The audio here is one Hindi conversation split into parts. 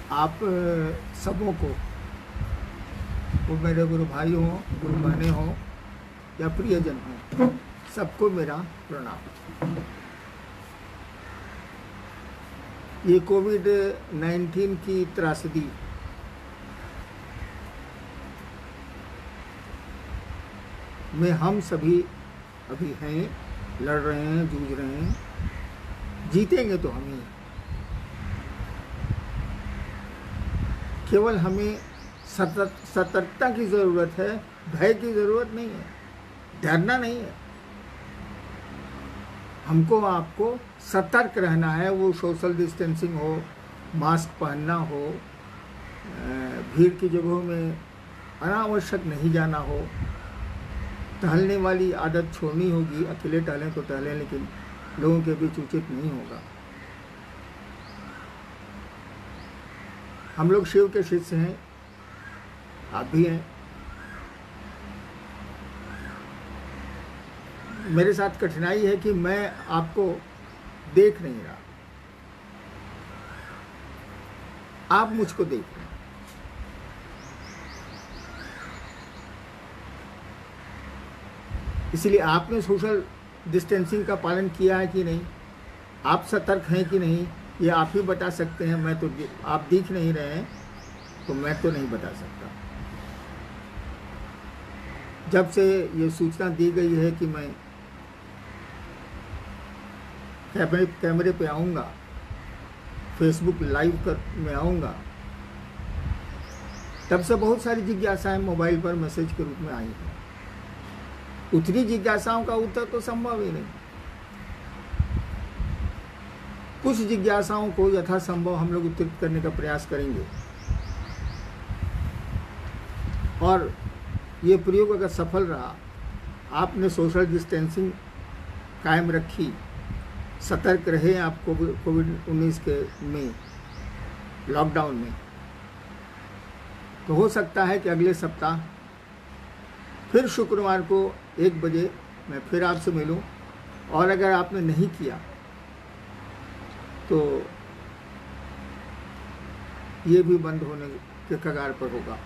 आप सबों को, वो मेरे गुरु भाई हों, गुरु बहनें हों या प्रियजन हों, सबको मेरा प्रणाम। ये कोविड-19 की त्रासदी में हम सभी अभी हैं, लड़ रहे हैं, जूझ रहे हैं। जीतेंगे तो हम ही। केवल हमें सतर्कता की ज़रूरत है, भय की ज़रूरत नहीं है, डरना नहीं है। हमको आपको सतर्क रहना है। वो सोशल डिस्टेंसिंग हो, मास्क पहनना हो, भीड़ की जगहों में अनावश्यक नहीं जाना हो, टहलने वाली आदत छोड़नी होगी। अकेले टहलें तो टहलें, लेकिन लोगों के बीच उचित नहीं होगा। हम लोग शिव के शिष्य हैं, आप भी हैं। मेरे साथ कठिनाई है कि मैं आपको देख नहीं रहा, आप मुझको देख रहे हैं। इसलिए आपने सोशल डिस्टेंसिंग का पालन किया है कि नहीं, आप सतर्क हैं कि नहीं, ये आप ही बता सकते हैं। मैं तो, आप दिख नहीं रहे हैं तो मैं तो नहीं बता सकता। जब से ये सूचना दी गई है कि मैं कैमरे पे आऊँगा, फेसबुक लाइव में आऊँगा, तब से बहुत सारी जिज्ञासाएं मोबाइल पर मैसेज के रूप में आई हैं। उतनी जिज्ञासाओं का उत्तर तो संभव ही नहीं। कुछ जिज्ञासाओं को यथासंभव हम लोग उत्तरित करने का प्रयास करेंगे। और ये प्रयोग अगर सफल रहा, आपने सोशल डिस्टेंसिंग कायम रखी, सतर्क रहे आप कोविड-19 के में, लॉकडाउन में, तो हो सकता है कि अगले सप्ताह फिर शुक्रवार को 1 बजे मैं फिर आपसे मिलूं। और अगर आपने नहीं किया तो ये भी बंद होने के कगार पर होगा।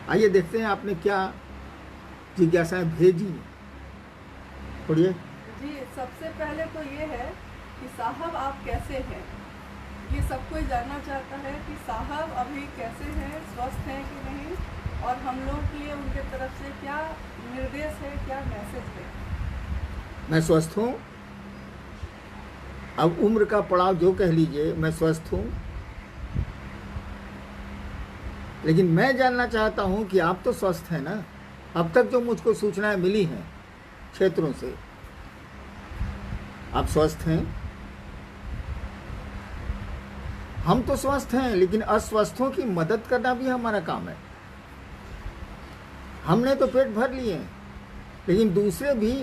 आइए देखते हैं आपने क्या जिज्ञासाएं भेजी। पढ़िए जी। सबसे पहले तो ये है कि साहब आप कैसे हैं, ये सब कोई जानना चाहता है कि साहब अभी कैसे हैं, स्वस्थ हैं कि नहीं, और हम लोग के लिए उनके तरफ से क्या निर्देश है, क्या मैसेज है। मैं स्वस्थ हूँ। अब उम्र का पड़ाव जो कह लीजिए, मैं स्वस्थ हूँ। लेकिन मैं जानना चाहता हूँ कि आप तो स्वस्थ हैं ना। अब तक जो मुझको सूचनाएं मिली हैं क्षेत्रों से, आप स्वस्थ हैं। हम तो स्वस्थ हैं, लेकिन अस्वस्थों की मदद करना भी हमारा काम है। हमने तो पेट भर लिए हैं, लेकिन दूसरे भी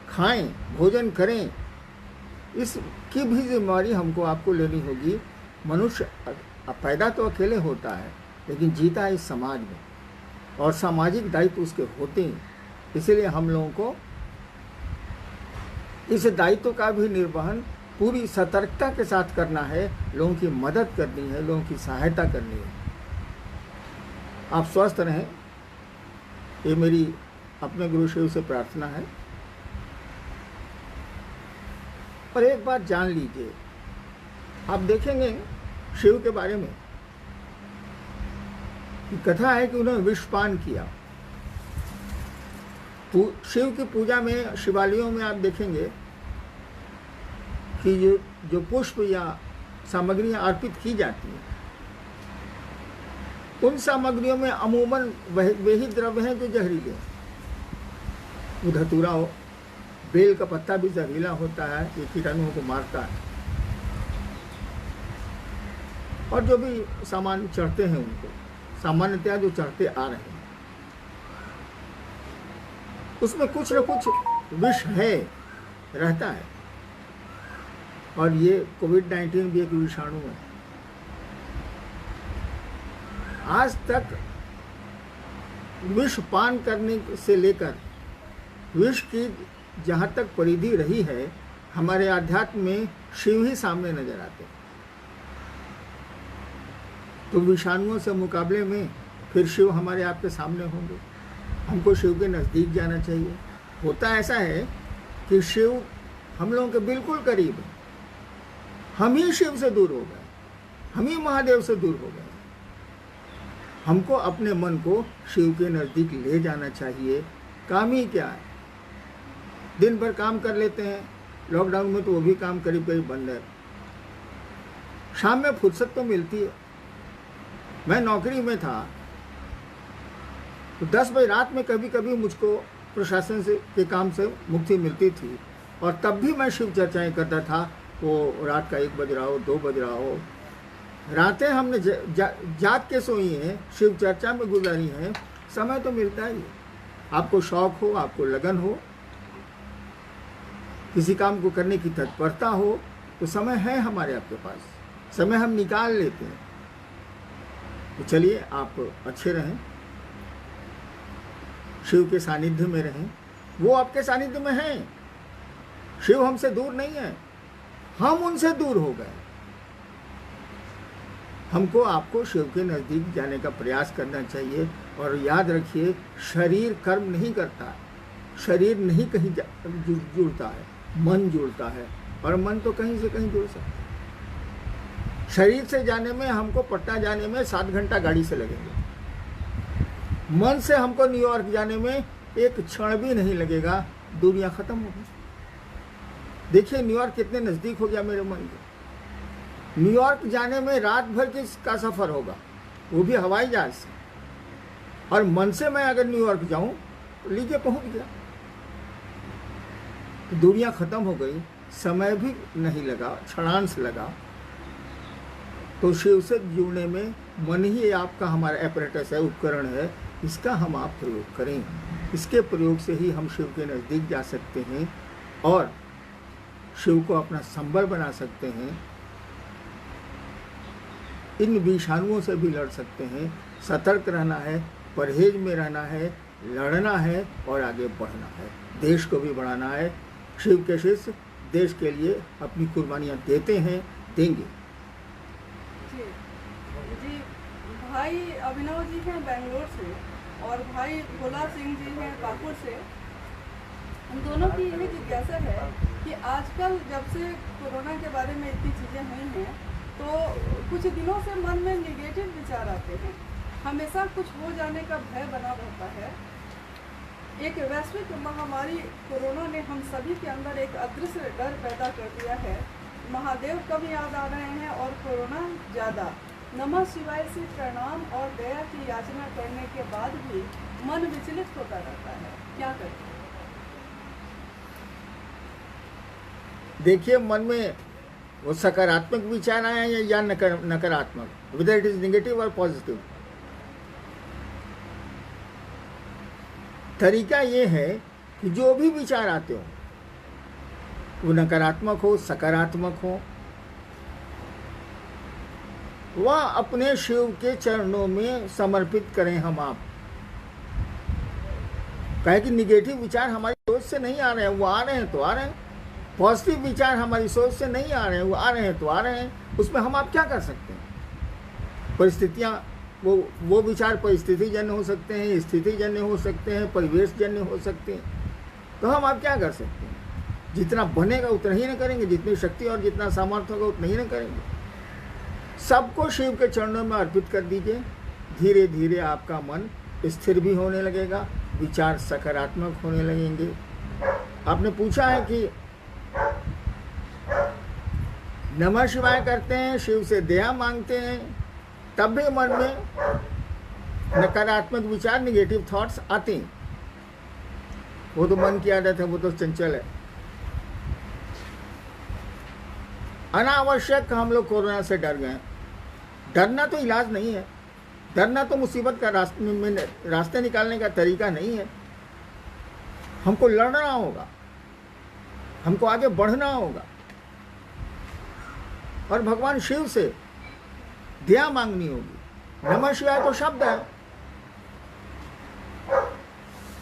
खाएं, भोजन करें, इसकी भी जिम्मेदारी हमको आपको लेनी होगी। मनुष्य पैदा तो अकेले होता है, लेकिन जीता है इस समाज में, और सामाजिक दायित्व उसके होते हैं। इसलिए हम लोगों को इस दायित्व का भी निर्वहन पूरी सतर्कता के साथ करना है। लोगों की मदद करनी है, लोगों की सहायता करनी है। आप स्वस्थ रहें, ये मेरी अपने गुरु शिव से प्रार्थना है। और एक बात जान लीजिए, आप देखेंगे शिव के बारे में कथा है कि उन्होंने विषपान किया। शिव की पूजा में, शिवालयों में आप देखेंगे कि जो पुष्प या सामग्रियां अर्पित की जाती हैं, उन सामग्रियों में अमूमन वे ही द्रव्य हैं जो जहरीले हैं। वो धतूरा हो, बेल का पत्ता भी जहरीला होता है, ये कीटाणुओं को मारता है। और जो भी सामान चढ़ते हैं उनको, सामान्यतया जो चढ़ते आ रहे हैं, उसमें कुछ न कुछ विष है, रहता है। और ये कोविड-19 भी एक विषाणु है। आज तक विष पान करने से लेकर विष की जहाँ तक परिधि रही है, हमारे आध्यात्म में शिव ही सामने नजर आते हैं। तो विषाणुओं से मुकाबले में फिर शिव हमारे आपके सामने होंगे। हमको शिव के नज़दीक जाना चाहिए। होता ऐसा है कि शिव हम लोगों के बिल्कुल करीब है, हम ही शिव से दूर हो गए, हम ही महादेव से दूर हो गए। हमको अपने मन को शिव के नज़दीक ले जाना चाहिए। काम ही क्या है, दिन भर काम कर लेते हैं, लॉकडाउन में तो वो भी काम करीब करीब बंद है। शाम में फुर्सत तो मिलती है। मैं नौकरी में था तो 10 बजे रात में कभी कभी मुझको प्रशासन से के काम से मुक्ति मिलती थी, और तब भी मैं शिव चर्चाएं करता था। वो रात का 1 बज रहा हो, 2 बज रहा हो, रातें हमने जाग के सोई हैं, शिव चर्चा में गुजारी हैं। समय तो मिलता ही है। आपको शौक हो, आपको लगन हो, किसी काम को करने की तत्परता हो, तो समय है हमारे आपके पास, समय हम निकाल लेते हैं। तो चलिए, आप अच्छे रहें, शिव के सानिध्य में रहें। वो आपके सानिध्य में हैं। शिव हमसे दूर नहीं है, हम उनसे दूर हो गए। हमको आपको शिव के नज़दीक जाने का प्रयास करना चाहिए। और याद रखिए, शरीर कर्म नहीं करता है, शरीर नहीं कहीं जुड़ता है, मन जुड़ता है, और मन तो कहीं से कहीं जुड़ सकता है। शरीर से जाने में हमको पटना जाने में 7 घंटा गाड़ी से लगेंगे, मन से हमको न्यूयॉर्क जाने में 1 क्षण भी नहीं लगेगा, दुनिया खत्म होगी। देखिए न्यूयॉर्क कितने नज़दीक हो गया मेरे मन के। न्यूयॉर्क जाने में रात भर का सफ़र होगा, वो भी हवाई जहाज से, और मन से मैं अगर न्यूयॉर्क जाऊं तो लीजिए पहुंच गया। तो दुनिया ख़त्म हो गई, समय भी नहीं लगा, क्षणांश लगा। तो शिव से जुड़ने में मन ही आपका हमारा एपरेटस है, उपकरण है, इसका हम आप प्रयोग करें। इसके प्रयोग से ही हम शिव के नज़दीक जा सकते हैं और शिव को अपना संबल बना सकते हैं। इन विषाणुओं से भी लड़ सकते हैं। सतर्क रहना है, परहेज में रहना है, लड़ना है और आगे बढ़ना है। देश को भी बढ़ाना है। शिव के शिष्य देश के लिए अपनी कुर्बानियाँ देते हैं, देंगे। जी, भाई अभिनव जी हैं बेंगलोर से और भाई भोला सिंह जी हैं कानपुर से। हम दोनों की यही जिज्ञासा है कि आजकल जब से कोरोना के बारे में इतनी चीज़ें हुई हैं, तो कुछ दिनों से मन में निगेटिव विचार आते हैं, हमेशा कुछ हो जाने का भय बना रहता है। एक वैश्विक महामारी कोरोना ने हम सभी के अंदर एक अदृश्य डर पैदा कर दिया है। महादेव कम याद आ रहे हैं और कोरोना ज़्यादा। नमः शिवाय से प्रणाम और दया की याचना करने के बाद भी मन विचलित होता रहता है, क्या करें? देखिए, मन में वो सकारात्मक विचार आए या नकारात्मक, वेदर इट इज नेगेटिव और पॉजिटिव। तरीका ये है कि जो भी विचार आते हो, वो नकारात्मक हो सकारात्मक हो, वह अपने शिव के चरणों में समर्पित करें हम आप। कहे कि निगेटिव विचार हमारी सोच से नहीं आ रहे हैं, वो आ रहे हैं तो आ रहे हैं। पॉजिटिव विचार हमारी सोच से नहीं आ रहे हैं, वो आ रहे हैं तो आ रहे हैं। उसमें हम आप क्या कर सकते हैं? परिस्थितियाँ, वो विचार परिस्थिति जन्य हो सकते हैं, स्थिति जन्य हो सकते हैं, परिवेश जन्य हो सकते हैं। तो हम आप क्या कर सकते हैं? जितना बनेगा उतना ही न करेंगे, जितनी शक्ति और जितना सामर्थ्य होगा उतना ही न करेंगे। सबको शिव के चरणों में अर्पित कर दीजिए। धीरे धीरे आपका मन स्थिर भी होने लगेगा, विचार सकारात्मक होने लगेंगे। आपने पूछा है कि नमः शिवाय करते हैं, शिव से दया मांगते हैं, तब भी मन में नकारात्मक विचार, निगेटिव थॉट्स आते हैं। वो तो मन की आदत है, वो तो चंचल है। अनावश्यक हम लोग कोरोना से डर गए। डरना तो इलाज नहीं है, डरना तो मुसीबत का रास्ते निकालने का तरीका नहीं है। हमको लड़ना होगा, हमको आगे बढ़ना होगा और भगवान शिव से दया मांगनी होगी। नमः शिवाय तो शब्द है,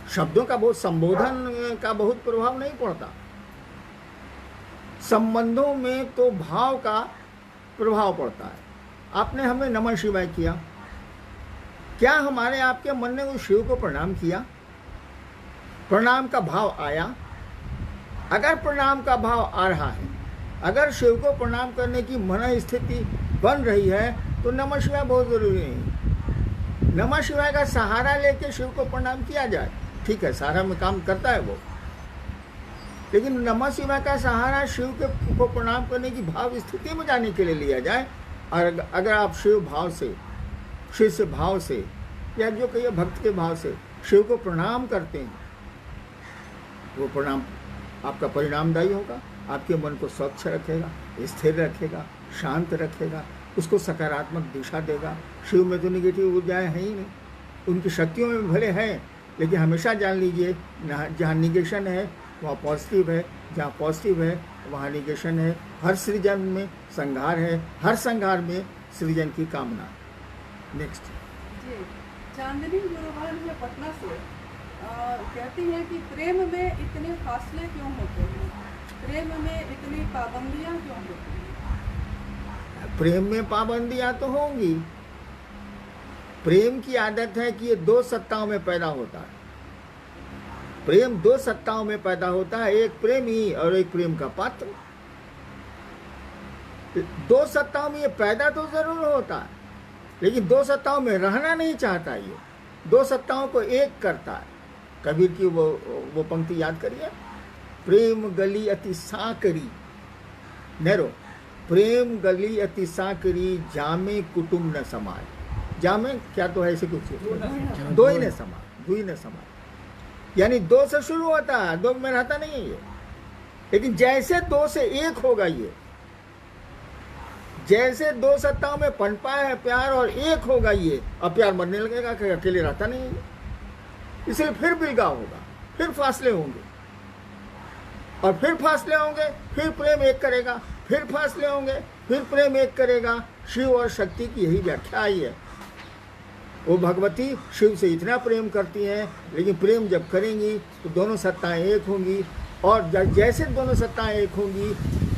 शब्दों का बहुत संबोधन का बहुत प्रभाव नहीं पड़ता। संबंधों में तो भाव का प्रभाव पड़ता है। आपने हमें नमः शिवाय किया, क्या हमारे आपके मन ने उस शिव को प्रणाम किया? प्रणाम का भाव आया? अगर प्रणाम का भाव आ रहा है, अगर शिव को प्रणाम करने की मन स्थिति बन रही है, तो नमः शिवाय बहुत जरूरी है। नमः शिवाय का सहारा लेके शिव को प्रणाम किया जाए, ठीक है, सहारा में काम करता है वो, लेकिन नमः शिवाय का सहारा शिव को प्रणाम करने की भाव स्थिति में जाने के लिए लिया जाए। और अगर आप शिव भाव से, शिव से भाव से, या जो कहिए भक्त के भाव से शिव को प्रणाम करते हैं, वो प्रणाम आपका परिणामदायी होगा, आपके मन को स्वच्छ रखेगा, स्थिर रखेगा, शांत रखेगा, उसको सकारात्मक दिशा देगा। शिव में तो निगेटिव ऊर्जाएं हैं ही नहीं, उनकी शक्तियों में भले हैं, लेकिन हमेशा जान लीजिए जहाँ निगेशन है वहाँ पॉजिटिव है, जहाँ पॉजिटिव है वहाँ निगेशन है। हर सृजन में संहार है, हर संहार में सृजन की कामना। नेक्स्ट जी, चांदनी गुरुवार है पटना से कहती हैं कि प्रेम में इतने फासले क्यों होते हैं, प्रेम में इतनी पाबंदियां क्यों होती हैं? प्रेम में पाबंदियां तो होंगी। प्रेम की आदत है कि ये दो सत्ताओं में पैदा होता है। प्रेम दो सत्ताओं में पैदा होता है, एक प्रेमी और एक प्रेम का पात्र। दो सत्ताओं में ये पैदा तो जरूर होता है, लेकिन दो सत्ताओं में रहना नहीं चाहता। ये दो सत्ताओं को एक करता है। कबीर की वो पंक्ति याद करिए, प्रेम गली अति साकरी, नेरो, प्रेम गली अति साकरी, जामे कुटुंब न समाज। जामे क्या तो है ऐसे कुछ, दो ही न समाज, दो ही न समाज, यानी दो से शुरू होता है, दो में रहता नहीं है ये। लेकिन जैसे दो से एक होगा ये, जैसे दो सत्ताओं में पनपा है प्यार और एक होगा ये, अब प्यार मरने लगेगा, अकेले रहता नहीं है। इसलिए फिर बिलगाव होगा, फिर फासले होंगे, और फिर फासले होंगे, फिर प्रेम एक करेगा, फिर फासले होंगे, फिर प्रेम एक करेगा। शिव और शक्ति की यही व्याख्या आई है। वो भगवती शिव से इतना प्रेम करती हैं, लेकिन प्रेम जब करेंगी तो दोनों सत्ताएं एक होंगी, और जैसे दोनों सत्ताएं एक होंगी,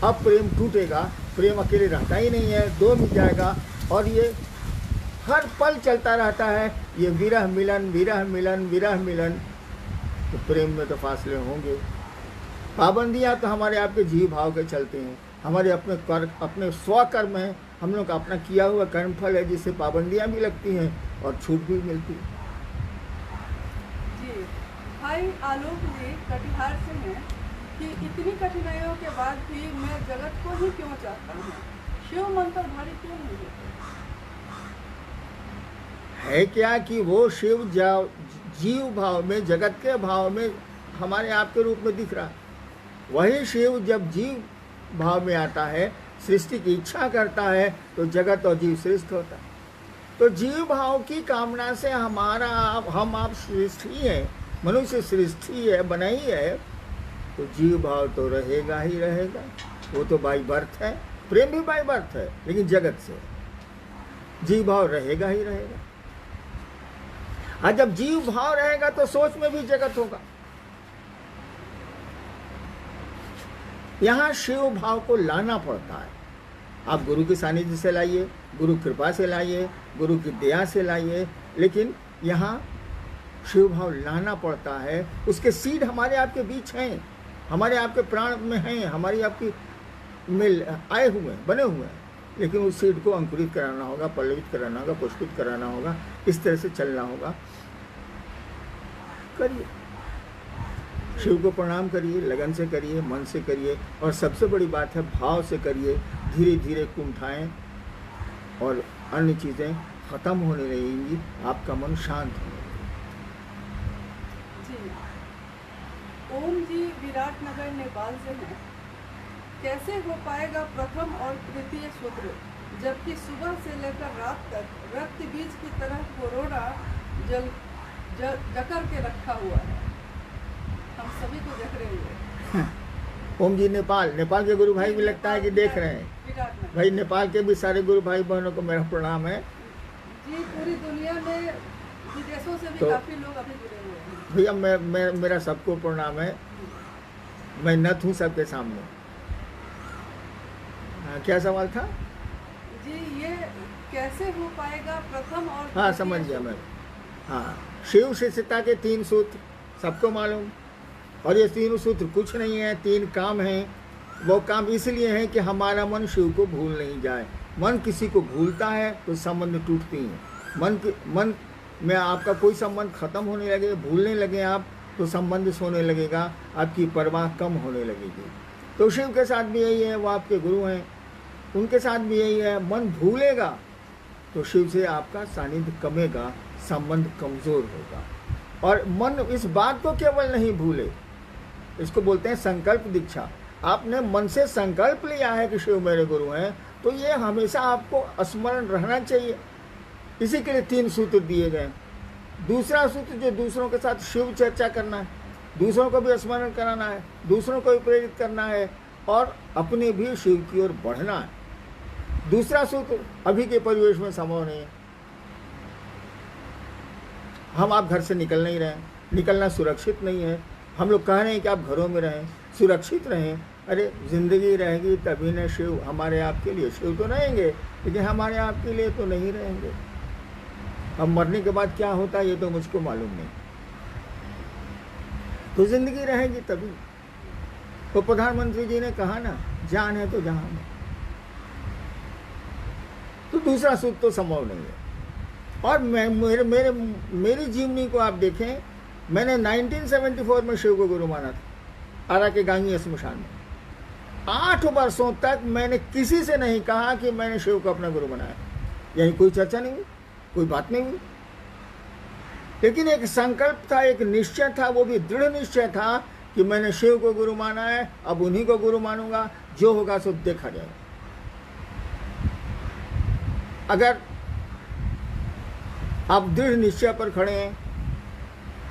अब प्रेम टूटेगा, प्रेम अकेले रहता ही नहीं है, दो मिल जाएगा, और ये हर पल चलता रहता है, ये विरह मिलन, विरह मिलन, विरह मिलन। तो प्रेम में तो फासले होंगे। पाबंदियां तो हमारे आपके जीव भाव के चलते हैं, हमारे अपने स्वकर्म हैं, हम लोग का अपना किया हुआ कर्मफल है, जिससे पाबंदियां भी लगती हैं और छूट भी मिलती है। जी, भाई आलोक जी कटिहार से हैं कि इतनी कठिनाइयों के बाद भी मैं जगत को ही क्यों चाहता हूँ, शिव मंत्र भारी क्यों नहीं होते? है क्या कि वो शिव जीव भाव में, जगत के भाव में हमारे आपके रूप में दिख रहा है। वही शिव जब जीव भाव में आता है, सृष्टि की इच्छा करता है, तो जगत और जीव श्रेष्ठ होता है। तो जीव भाव की कामना से हम आप सृष्टि है, मनुष्य सृष्टि है, बनाई है, तो जीव भाव तो रहेगा ही रहेगा। वो तो बाई बर्थ है, प्रेम भी बाई बर्थ है, लेकिन जगत से जीव भाव रहेगा ही रहेगा। और जब जीव भाव रहेगा तो सोच में भी जगत होगा। यहाँ शिव भाव को लाना पड़ता है। आप गुरु के सानिध्य से लाइए, गुरु कृपा से लाइए, गुरु की दया से लाइए, लेकिन यहाँ शिव भाव लाना पड़ता है। उसके सीड हमारे आपके बीच हैं, हमारे आपके प्राण में हैं, हमारी आपकी में आए हुए हैं, बने हुए हैं, लेकिन उस सीड को अंकुरित कराना होगा, पल्लवित कराना होगा, पुष्पित कराना होगा, इस तरह से चलना होगा। करिए, शिव को प्रणाम करिए, लगन से करिए, मन से करिए, और सबसे बड़ी बात है भाव से करिए। धीरे धीरे कुंठाएं और अन्य चीज़ें खत्म होने लगेंगी, आपका मन शांत होगा। जी, ओम जी विराटनगर नेपाल से हैं। कैसे हो पाएगा प्रथम और तृतीय सूत्र, जबकि सुबह से लेकर रात तक रक्त बीज की तरह कोरोना जकड़ के रखा हुआ है, हम सभी को जकड़े हुए। ओम जी नेपाल के गुरु भाई भी लगता है कि देख रहे हैं। भाई नेपाल के भी सारे गुरु भाई बहनों को मेरा प्रणाम है जी। पूरी दुनिया में विदेशों से भी तो काफी लोग अभी जुड़े हुए हैं। भैया मेरा सबको प्रणाम है। मैं नत हूँ सबके सामने। क्या सवाल था? जी ये कैसे हो पाएगा प्रथम और हाँ, द्वितीय समझ गया सूत्र? मैं। हाँ, शिव शिष्यता के 3 सूत्र सबको मालूम, और ये 3 सूत्र कुछ नहीं है, 3 काम हैं। वो काम इसलिए हैं कि हमारा मन शिव को भूल नहीं जाए। मन किसी को भूलता है तो संबंध टूटती हैं। मन में आपका कोई संबंध खत्म होने लगे, भूलने लगे आप, तो संबंध सोने लगेगा, आपकी परवाह कम होने लगेगी। तो शिव के साथ भी यही है, वो आपके गुरु हैं, उनके साथ भी यही है। मन भूलेगा तो शिव से आपका सानिध्य कमेगा, संबंध कमज़ोर होगा। और मन इस बात को केवल नहीं भूले, इसको बोलते हैं संकल्प दीक्षा। आपने मन से संकल्प लिया है कि शिव मेरे गुरु हैं, तो ये हमेशा आपको स्मरण रहना चाहिए। इसी के लिए 3 सूत्र दिए गए। दूसरा सूत्र जो दूसरों के साथ शिव चर्चा करना है, दूसरों को भी स्मरण कराना है, दूसरों को भी प्रेरित करना है, और अपने भी शिव की ओर बढ़ना है। दूसरा सूत्र अभी के परिवेश में संभव नहीं है। आप घर से निकल नहीं रहे हैं, निकलना सुरक्षित नहीं है। हम लोग कह रहे हैं कि आप घरों में रहें, सुरक्षित रहें। अरे जिंदगी रहेगी तभी न शिव हमारे आपके लिए। शिव तो रहेंगे लेकिन हमारे आपके लिए तो नहीं रहेंगे। अब मरने के बाद क्या होता है ये तो मुझको मालूम नहीं। तो जिंदगी रहेगी तभी। तो प्रधानमंत्री जी ने कहा ना, जान है तो जहान है। तो दूसरा सूत्र तो संभव नहीं है। और मेरी जीवनी को आप देखें, मैंने 1974 में शिव को गुरु माना था, आरा के गांगी स्मशान में। 8 वर्षों तक मैंने किसी से नहीं कहा कि मैंने शिव को अपना गुरु बनाया, यानी कोई चर्चा नहीं हुई, कोई बात नहीं हुई। लेकिन एक संकल्प था, एक निश्चय था, वो भी दृढ़ निश्चय था कि मैंने शिव को गुरु माना है, अब उन्हीं को गुरु मानूंगा, जो होगा सो देखा जाएगा। अगर आप दृढ़ निश्चय पर खड़े हैं,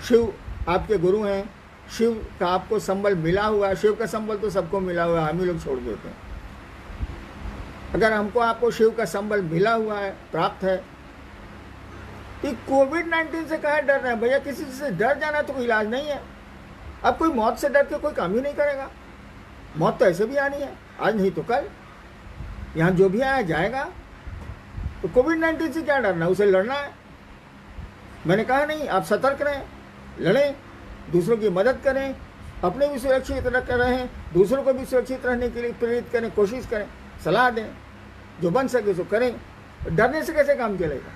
शिव आपके गुरु हैं, शिव का आपको संबल मिला हुआ है। शिव का संबल तो सबको मिला हुआ है, हम ही लोग छोड़ देते हैं। अगर हमको आपको शिव का संबल मिला हुआ है, प्राप्त है, तो कोविड-19 से कहाँ डर रहे हैं भैया? किसी से डर जाना तो कोई इलाज नहीं है। अब कोई मौत से डर के कोई काम ही नहीं करेगा। मौत तो ऐसे भी आनी है, आज नहीं तो कल। यहाँ जो भी आया जाएगा। तो कोविड-19 से क्या डरना, उसे लड़ना है। मैंने कहा नहीं, आप सतर्क रहें, लड़ें, दूसरों की मदद करें, अपने भी सुरक्षित रहें, दूसरों को भी सुरक्षित रहने के लिए प्रेरित करें, कोशिश करें, सलाह दें, जो बन सके सो करें। डरने से कैसे काम चलेगा?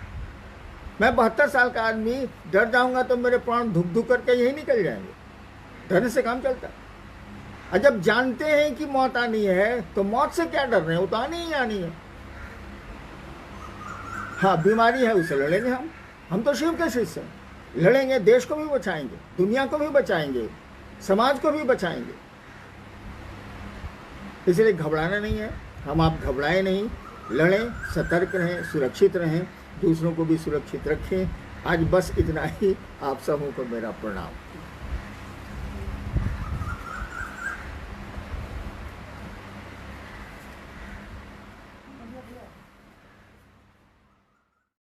मैं 72 साल का आदमी डर जाऊंगा तो मेरे प्राण धुक धुक करके यही निकल जाएंगे। डरने से काम चलता है। और जब जानते हैं कि मौत आनी है तो मौत से क्या डर रहे हैं, वो तो आनी ही आनी है। हाँ, बीमारी है, उसे लड़ेंगे हम तो शिव के शिष्य हैं, लड़ेंगे, देश को भी बचाएंगे, दुनिया को भी बचाएंगे, समाज को भी बचाएंगे। इसलिए घबराना नहीं है। आप घबराएं नहीं, लड़ें, सतर्क रहें, सुरक्षित रहें, दूसरों को भी सुरक्षित रखें। आज बस इतना ही। आप सबों को मेरा प्रणाम।